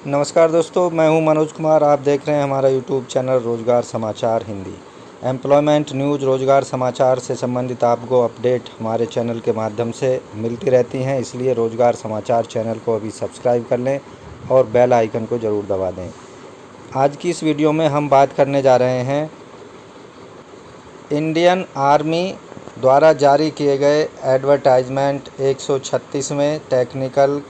नमस्कार दोस्तों, मैं हूं मनोज कुमार। आप देख रहे हैं हमारा यूट्यूब चैनल रोज़गार समाचार हिंदी। एम्प्लॉयमेंट न्यूज़, रोज़गार समाचार से संबंधित आपको अपडेट हमारे चैनल के माध्यम से मिलती रहती हैं, इसलिए रोज़गार समाचार चैनल को अभी सब्सक्राइब कर लें और बेल आइकन को ज़रूर दबा दें। आज की इस वीडियो में हम बात करने जा रहे हैं इंडियन आर्मी द्वारा जारी किए गए एडवर्टाइजमेंट 136वें टेक्निकल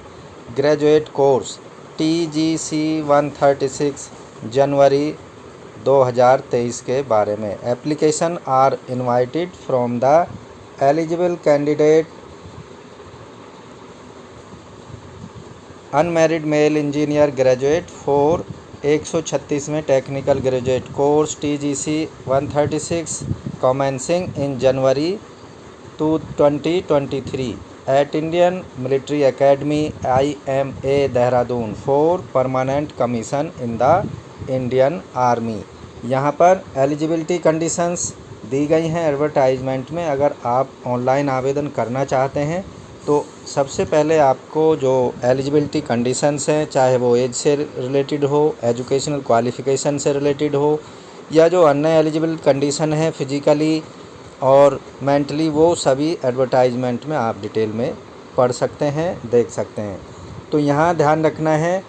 ग्रेजुएट कोर्स TGC 136 जनवरी 2023 के बारे में। Application are invited from the eligible candidate unmarried male engineer graduate for 136वें technical graduate course TGC 136 commencing in January 2023 at Indian Military Academy IMA Dehradun for permanent commission in the Indian Army। यहाँ पर eligibility conditions दी गई हैं advertisement में। अगर आप online आवेदन करना चाहते हैं तो सबसे पहले आपको जो एलिजिबिलिटी कंडीशंस हैं, चाहे वो एज से रिलेटेड हो, एजुकेशनल क्वालिफ़िकेशन से रिलेटेड हो, या जो अन्य एलिजिबल कंडीशन है फिजिकली और मेंटली, वो सभी एडवर्टाइजमेंट में आप डिटेल में पढ़ सकते हैं, देख सकते हैं। तो यहाँ ध्यान रखना है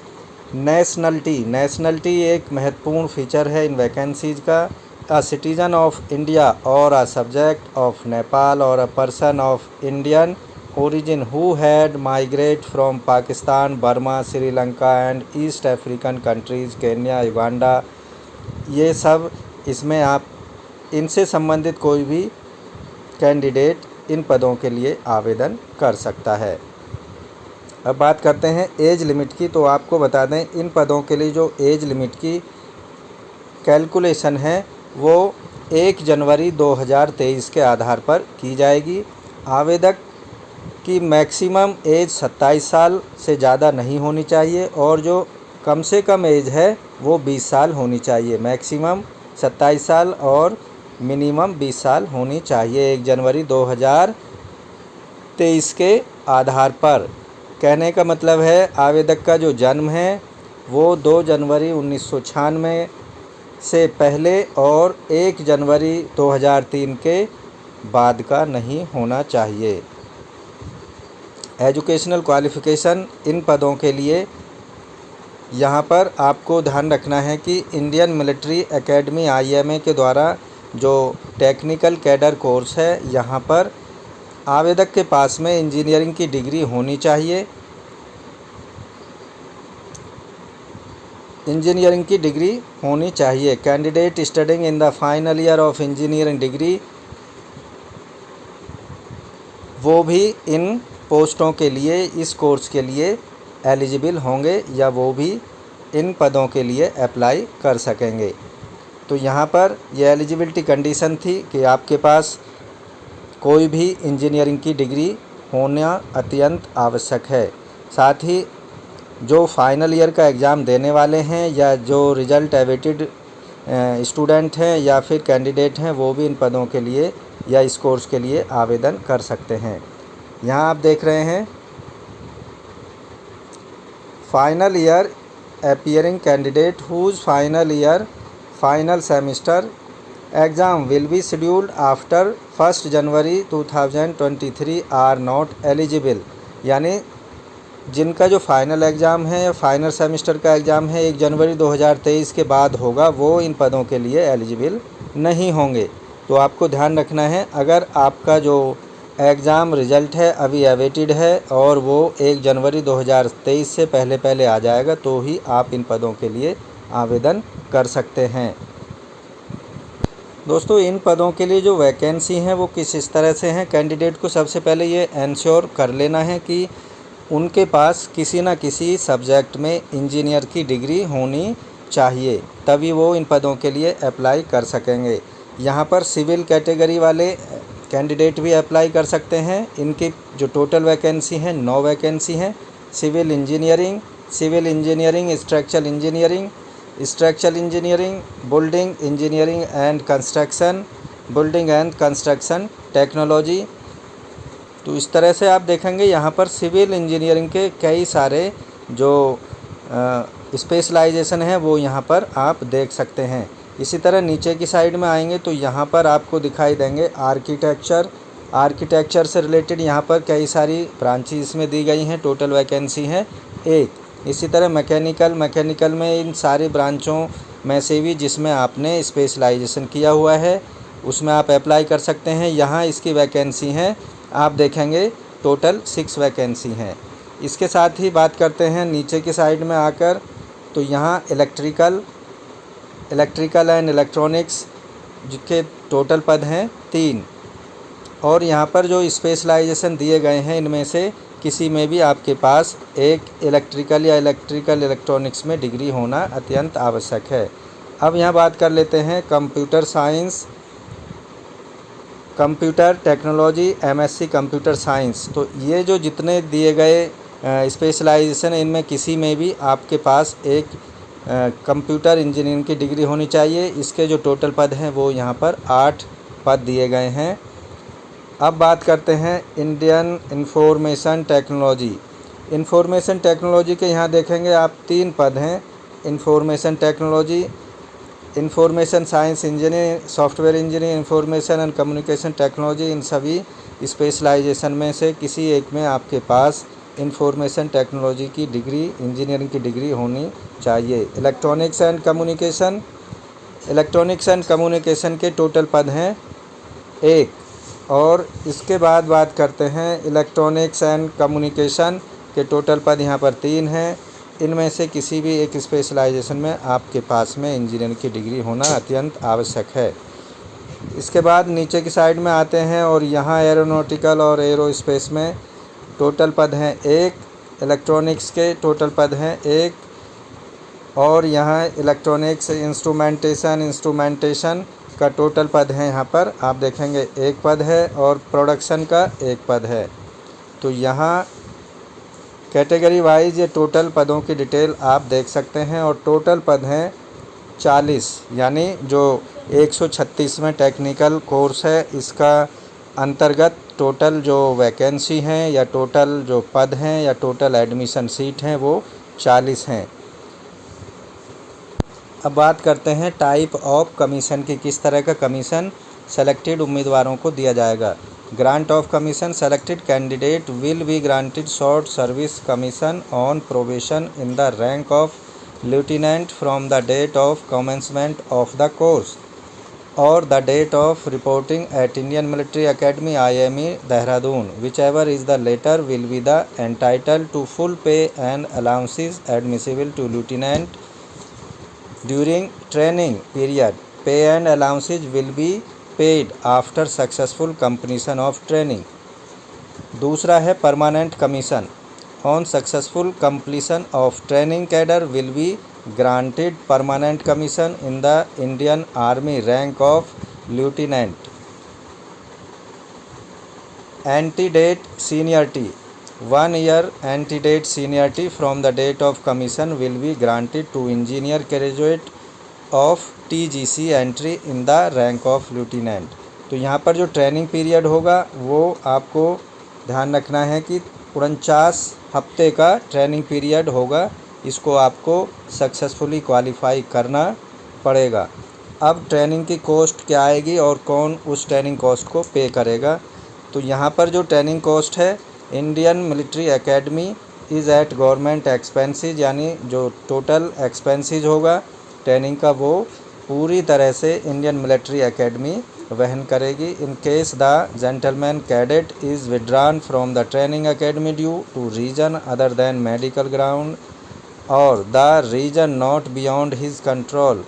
नेशनलिटी एक महत्वपूर्ण फीचर है इन वैकेंसीज़ का। अ सिटीज़न ऑफ इंडिया और अ सब्जेक्ट ऑफ नेपाल और a person of Indian origin who had migrate from Pakistan, Burma, Sri Lanka and east African countries, Kenya, Uganda, ये सब इसमें आप इनसे संबंधित कोई भी कैंडिडेट इन पदों के लिए आवेदन कर सकता है। अब बात करते हैं एज लिमिट की। तो आपको बता दें, इन पदों के लिए जो एज लिमिट की कैलकुलेशन है वो 1 जनवरी 2023 के आधार पर की जाएगी। आवेदक की मैक्सिमम एज 27 साल से ज़्यादा नहीं होनी चाहिए और जो कम से कम एज है वो 20 साल होनी चाहिए। मैक्सिमम 27 साल और मिनिमम 20 साल होनी चाहिए 1 जनवरी 2023 के आधार पर। कहने का मतलब है आवेदक का जो जन्म है वो 2 जनवरी 1996 से पहले और 1 जनवरी 2003 के बाद का नहीं होना चाहिए। एजुकेशनल क्वालिफ़िकेशन इन पदों के लिए यहाँ पर आपको ध्यान रखना है कि इंडियन मिलिट्री एकेडमी IMA के द्वारा जो टेक्निकल कैडर कोर्स है, यहाँ पर आवेदक के पास में इंजीनियरिंग की डिग्री होनी चाहिए। इंजीनियरिंग की डिग्री होनी चाहिए। Candidate studying in the final year of engineering degree, वो भी इन पोस्टों के लिए, इस कोर्स के लिए एलिजिबल होंगे या वो भी इन पदों के लिए अप्लाई कर सकेंगे। तो यहाँ पर ये एलिजिबिलिटी कंडीशन थी कि आपके पास कोई भी इंजीनियरिंग की डिग्री होना अत्यंत आवश्यक है। साथ ही जो फाइनल ईयर का एग्ज़ाम देने वाले हैं या जो रिज़ल्ट अवेटेड स्टूडेंट हैं या फिर कैंडिडेट हैं, वो भी इन पदों के लिए या इस कोर्स के लिए आवेदन कर सकते हैं। यहाँ आप देख रहे हैं final year appearing candidate whose final semester exam will be scheduled after 1 January 2023 are not eligible. यानी जिनका जो फाइनल एग्ज़ाम है या फाइनल सेमिस्टर का एग्ज़ाम है 1 जनवरी 2023 के बाद होगा, वो इन पदों के लिए एलिजिबल नहीं होंगे। तो आपको ध्यान रखना है, अगर आपका जो एग्ज़ाम रिज़ल्ट है अभी अवेटेड है और वो 1 जनवरी 2023 से पहले आ जाएगा, तो ही आप इन पदों के लिए आवेदन कर सकते हैं। दोस्तों, इन पदों के लिए जो वैकेंसी हैं वो किस इस तरह से हैं। कैंडिडेट को सबसे पहले ये एंश्योर कर लेना है कि उनके पास किसी न किसी सब्जेक्ट में इंजीनियर की डिग्री होनी चाहिए, तभी वो इन पदों के लिए अप्लाई कर सकेंगे। यहाँ पर सिविल कैटेगरी वाले कैंडिडेट भी अप्लाई कर सकते हैं। इनकी जो टोटल वैकेंसी हैं 9 वैकेंसी हैं। Civil engineering, structural engineering, building and construction technology. तो इस तरह से आप देखेंगे यहाँ पर सिविल इंजीनियरिंग के कई सारे जो स्पेशलाइजेशन है वो यहाँ पर आप देख सकते हैं। इसी तरह नीचे की साइड में आएंगे तो यहाँ पर आपको दिखाई देंगे आर्किटेक्चर। आर्किटेक्चर से रिलेटेड यहाँ पर कई सारी ब्रांचेस इसमें दी गई हैं, टोटल वैकेंसी है 1। इसी तरह मैकेनिकल में इन सारी ब्रांचों में से भी जिसमें आपने स्पेशलाइजेशन किया हुआ है उसमें आप अप्लाई कर सकते हैं। यहाँ इसकी वैकेंसी हैं, आप देखेंगे टोटल 6 वैकेंसी हैं। इसके साथ ही बात करते हैं नीचे की साइड में आकर, तो यहाँ इलेक्ट्रिकल एंड इलेक्ट्रॉनिक्स जिसके टोटल पद हैं 3। और यहाँ पर जो स्पेशलाइजेशन दिए गए हैं इनमें से किसी में भी आपके पास एक इलेक्ट्रिकल या इलेक्ट्रॉनिक्स में डिग्री होना अत्यंत आवश्यक है। अब यहाँ बात कर लेते हैं computer science, computer technology, MSc computer science. तो ये जो जितने दिए गए स्पेशलाइजेशन इनमें किसी में भी आपके पास एक कंप्यूटर इंजीनियरिंग की डिग्री होनी चाहिए। इसके जो टोटल पद हैं वो यहाँ पर 8 पद दिए गए हैं। अब बात करते हैं इंडियन इंफॉर्मेशन टेक्नोलॉजी के यहाँ देखेंगे आप 3 पद हैं। Information technology, information science engineer, software engineer, information and communication technology. इन सभी स्पेशलाइजेशन में से किसी एक में आपके पास इंफॉर्मेशन टेक्नोलॉजी की डिग्री, इंजीनियरिंग की डिग्री होनी चाहिए। इलेक्ट्रॉनिक्स एंड कम्युनिकेशन के टोटल पद हैं 1। और इसके बाद बात करते हैं इलेक्ट्रॉनिक्स एंड कम्युनिकेशन के टोटल पद यहाँ पर 3 हैं। इनमें से किसी भी एक स्पेशलाइजेशन में आपके पास में इंजीनियरिंग की डिग्री होना अत्यंत आवश्यक है। इसके बाद नीचे की साइड में आते हैं और यहाँ एरोनॉटिकल और एरोस्पेस में टोटल पद हैं 1। इलेक्ट्रॉनिक्स के टोटल पद हैं 1। और यहाँ इलेक्ट्रॉनिक्स इंस्ट्रूमेंटेशन का टोटल पद है, यहाँ पर आप देखेंगे 1 पद है और प्रोडक्शन का 1 पद है। तो यहाँ कैटेगरी वाइज ये टोटल पदों की डिटेल आप देख सकते हैं। और टोटल पद हैं 40, यानी जो 136वें टेक्निकल कोर्स है इसका अंतर्गत टोटल जो वैकेंसी हैं या टोटल जो पद हैं या टोटल एडमिशन सीट हैं वो 40 हैं। अब बात करते हैं टाइप ऑफ कमीशन की, किस तरह का कमीशन सेलेक्टेड उम्मीदवारों को दिया जाएगा। Grant of commission, selected candidate will be granted short service commission on probation in the rank of lieutenant from the date of commencement of the course और the date of reporting at Indian military academy IME Dehradun, whichever is the later will be the entitled to full pay and allowances admissible to lieutenant during training period. Pay and allowances will be paid after successful completion of training. दूसरा है permanent commission, on successful completion of training cadre will be granted permanent commission in the Indian Army rank of lieutenant. Antedate seniority, 1 year antedate seniority from the date of commission will be granted to engineer graduate of TGC entry in the rank of lieutenant. तो यहाँ पर जो training period होगा वो आपको ध्यान रखना है कि 49 हफ्ते का ट्रेनिंग पीरियड होगा, इसको आपको सक्सेसफुली क्वालिफाई करना पड़ेगा। अब ट्रेनिंग की कॉस्ट क्या आएगी और कौन उस ट्रेनिंग कॉस्ट को पे करेगा। तो यहाँ पर जो ट्रेनिंग कॉस्ट है Indian military academy is eight government expenses, यानी जो टोटल एक्सपेंसेस होगा ट्रेनिंग का वो पूरी तरह से इंडियन मिलिट्री एकेडमी वहन करेगी। In case the gentleman cadet is withdrawn from the training academy due to reason other than medical ground और the reason not beyond his control,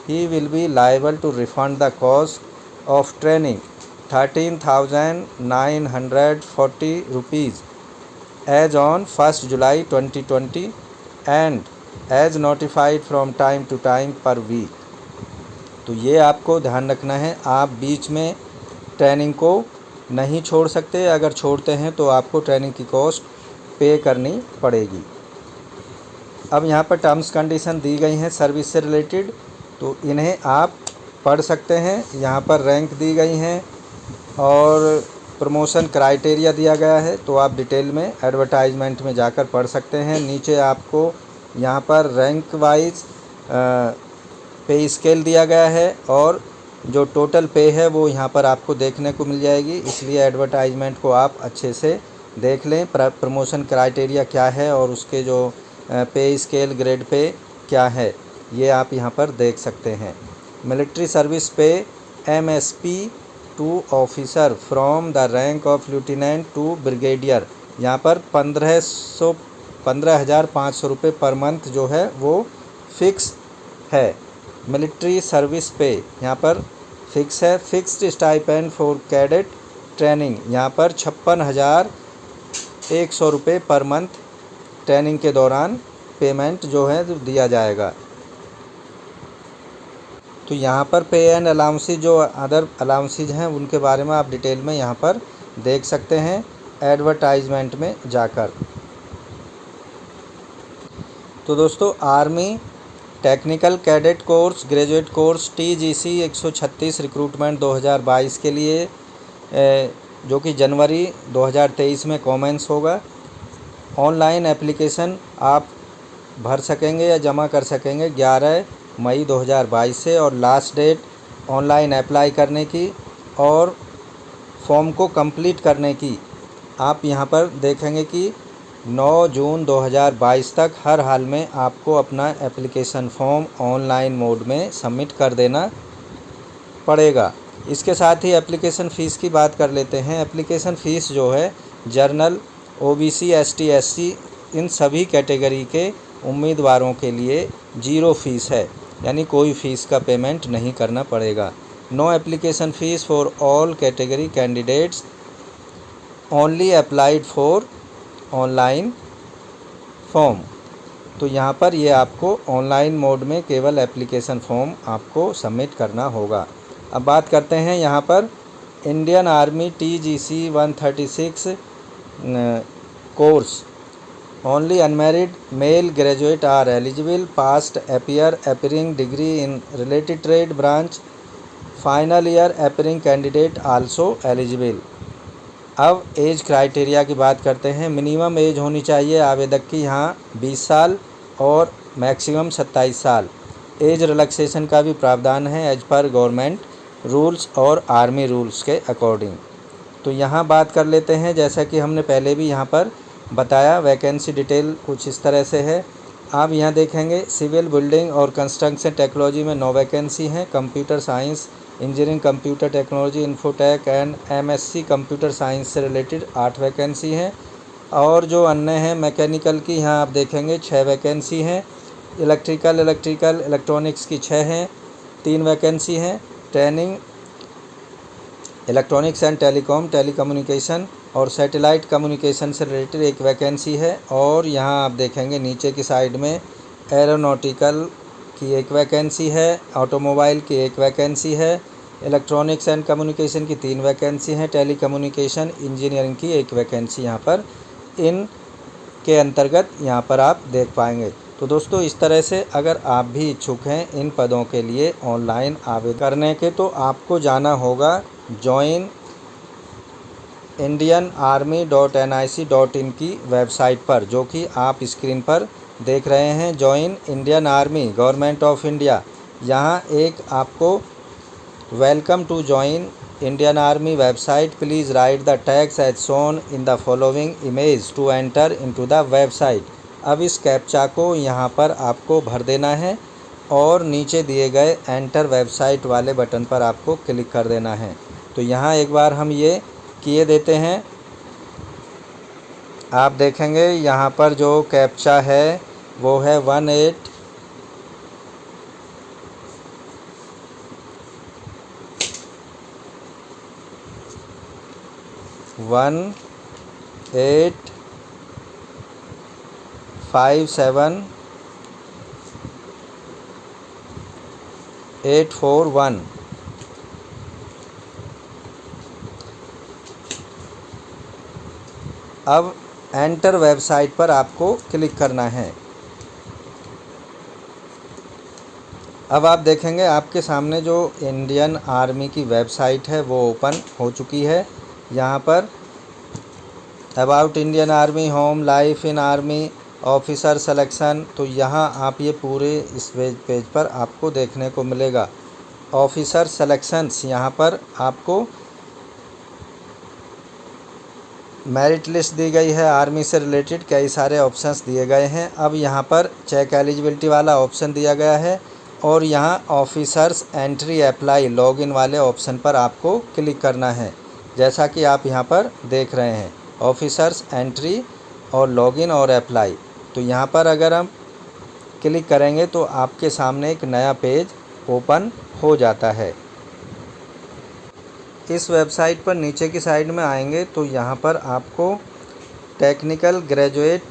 he will be liable to refund the cost of training 13,940 rupees as on 1 July 2020 and as notified from time to time per week. तो ये आपको ध्यान रखना है, आप बीच में training को नहीं छोड़ सकते, अगर छोड़ते हैं तो आपको ट्रेनिंग की कॉस्ट पे करनी पड़ेगी। अब यहाँ पर टर्म्स कंडीशन दी गई हैं सर्विस से रिलेटेड, तो इन्हें आप पढ़ सकते हैं। यहाँ पर रैंक दी गई हैं और प्रमोशन क्राइटेरिया दिया गया है, तो आप डिटेल में एडवर्टाइजमेंट में जाकर पढ़ सकते हैं। नीचे आपको यहाँ पर रैंक वाइज पे स्केल दिया गया है और जो टोटल पे है वो यहाँ पर आपको देखने को मिल जाएगी। इसलिए एडवर्टाइजमेंट को आप अच्छे से देख लें, प्रमोशन क्राइटेरिया क्या है और उसके जो पे स्केल ग्रेड पे क्या है ये आप यहाँ पर देख सकते हैं। Military service pay MSP to officer from the rank of lieutenant to brigadier, यहाँ पर 15,500 रुपये पर मंथ जो है वो फिक्स है। मिलिट्री सर्विस पे यहाँ पर फिक्स है। Fixed stipend for cadet training, यहाँ पर 56,100 रुपये पर मंथ ट्रेनिंग के दौरान पेमेंट जो है दिया जाएगा। तो यहाँ पर पे एंड अलाउंसेज जो अदर अलाउंसेज हैं उनके बारे में आप डिटेल में यहाँ पर देख सकते हैं एडवर्टाइजमेंट में जाकर। तो दोस्तों army technical cadet course graduate course TGC 136 recruitment 2022 के लिए जो कि जनवरी 2023 में कॉमेंस होगा। ऑनलाइन एप्लीकेशन आप भर सकेंगे या जमा कर सकेंगे 11 मई 2022 से, और लास्ट डेट ऑनलाइन अप्लाई करने की और फॉर्म को कंप्लीट करने की आप यहाँ पर देखेंगे कि 9 जून 2022 तक हर हाल में आपको अपना एप्लीकेशन फॉर्म ऑनलाइन मोड में सबमिट कर देना पड़ेगा। इसके साथ ही एप्लीकेशन फ़ीस की बात कर लेते हैं। एप्लीकेशन फ़ीस जो है जर्नल, OBC, ST, SC इन सभी कैटेगरी के उम्मीदवारों के लिए 0 फीस है, यानी कोई फ़ीस का पेमेंट नहीं करना पड़ेगा। No application fee for all category candidates only applied for online form. तो यहाँ पर ये आपको ऑनलाइन मोड में केवल एप्लीकेशन फॉर्म आपको सबमिट करना होगा। अब बात करते हैं यहाँ पर Indian army TGC 136 course. Only unmarried male graduate are eligible, passed appearing degree in related trade branch, final year appearing candidate also eligible. अब एज क्राइटेरिया की बात करते हैं। मिनिमम एज होनी चाहिए आवेदक की यहाँ 20 साल और मैक्सिमम 27 साल। एज रिलैक्सेशन का भी प्रावधान है एज पर गवर्नमेंट रूल्स और आर्मी रूल्स के अकॉर्डिंग। तो यहाँ बात कर लेते हैं, जैसा कि हमने पहले भी यहाँ पर बताया, वैकेंसी डिटेल कुछ इस तरह से है। आप यहाँ देखेंगे सिविल बिल्डिंग और कंस्ट्रक्शन टेक्नोलॉजी में 9 वैकेंसी हैं। Computer science, engineering computer technology, infotech and MSc computer science से रिलेटेड 8 वैकेंसी हैं। और जो अन्य हैं मैकेनिकल की, यहाँ आप देखेंगे 6 वैकेंसी हैं। इलेक्ट्रिकल इलेक्ट्रॉनिक्स की 6 हैं, 3 वैकेंसी हैं। ट्रेनिंग इलेक्ट्रॉनिक्स एंड टेलीकम्युनिकेशन और सैटेलाइट कम्युनिकेशन से रिलेटेड 1 वैकेंसी है। और यहाँ आप देखेंगे नीचे की साइड में एरोनॉटिकल की 1 वैकेंसी है, ऑटोमोबाइल की 1 वैकेंसी है, इलेक्ट्रॉनिक्स एंड कम्युनिकेशन की 3 वैकेंसी हैं, टेलीकम्युनिकेशन इंजीनियरिंग की 1 वैकेंसी यहाँ पर इन के अंतर्गत यहाँ पर आप देख पाएंगे। तो दोस्तों इस तरह से अगर आप भी इच्छुक हैं इन पदों के लिए ऑनलाइन आवेदन करने के, तो आपको जाना होगा join indianarmy.nic.in की वेबसाइट पर, जो कि आप स्क्रीन पर देख रहे हैं। Join Indian army government of India, यहाँ एक आपको welcome to join Indian army website, please write the tags as shown in the following image to enter into the website. अब इस कैप्चा को यहाँ पर आपको भर देना है और नीचे दिए गए एंटर वेबसाइट वाले बटन पर आपको क्लिक कर देना है। तो यहाँ एक बार हम ये किए देते हैं। आप देखेंगे यहाँ पर जो कैप्चा है वो है 1857841। अब एंटर वेबसाइट पर आपको क्लिक करना है। अब आप देखेंगे आपके सामने जो इंडियन आर्मी की वेबसाइट है वो ओपन हो चुकी है। यहाँ पर about Indian army, home, life in army, officer selection, तो यहाँ आप ये पूरे इस पेज पर आपको देखने को मिलेगा। ऑफिसर सिलेक्शंस, यहाँ पर आपको मेरिट लिस्ट दी गई है। आर्मी से रिलेटेड कई सारे ऑप्शंस दिए गए हैं। अब यहाँ पर चेक एलिजिबिलिटी वाला ऑप्शन दिया गया है और यहाँ ऑफिसर्स एंट्री अप्लाई लॉगिन वाले ऑप्शन पर आपको क्लिक करना है। जैसा कि आप यहाँ पर देख रहे हैं, ऑफिसर्स एंट्री और लॉगिन और अप्लाई। तो यहाँ पर अगर हम क्लिक करेंगे तो आपके सामने एक नया पेज ओपन हो जाता है। इस वेबसाइट पर नीचे की साइड में आएंगे तो यहाँ पर आपको टेक्निकल ग्रेजुएट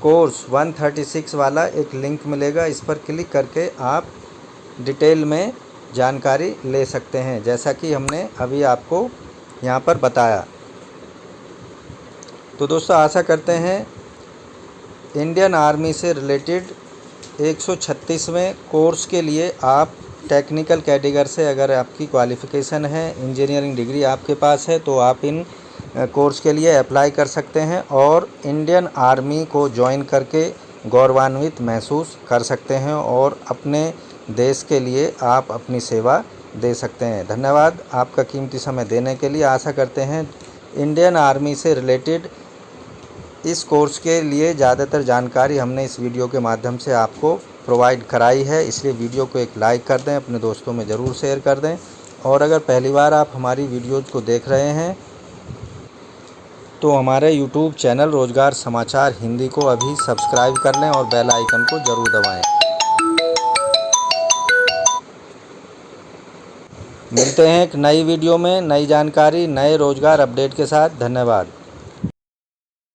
कोर्स 136 वाला एक लिंक मिलेगा। इस पर क्लिक करके आप डिटेल में जानकारी ले सकते हैं, जैसा कि हमने अभी आपको यहाँ पर बताया। तो दोस्तों, आशा करते हैं इंडियन आर्मी से रिलेटेड 136वें कोर्स के लिए आप टेक्निकल कैटेगरी से अगर आपकी क्वालिफ़िकेशन है, इंजीनियरिंग डिग्री आपके पास है, तो आप इन कोर्स के लिए अप्लाई कर सकते हैं और इंडियन आर्मी को ज्वाइन करके गौरवान्वित महसूस कर सकते हैं और अपने देश के लिए आप अपनी सेवा दे सकते हैं। धन्यवाद आपका कीमती समय देने के लिए। आशा करते हैं इंडियन आर्मी से रिलेटेड इस कोर्स के लिए ज़्यादातर जानकारी हमने इस वीडियो के माध्यम से आपको प्रोवाइड कराई है, इसलिए वीडियो को एक लाइक कर दें, अपने दोस्तों में ज़रूर शेयर कर दें। और अगर पहली बार आप हमारी वीडियोज़ को देख रहे हैं तो हमारे यूट्यूब चैनल रोज़गार समाचार हिंदी को अभी सब्सक्राइब कर लें और बेल आइकन को ज़रूर दबाएं। मिलते हैं एक नई वीडियो में नई जानकारी, नए रोज़गार अपडेट के साथ। धन्यवाद।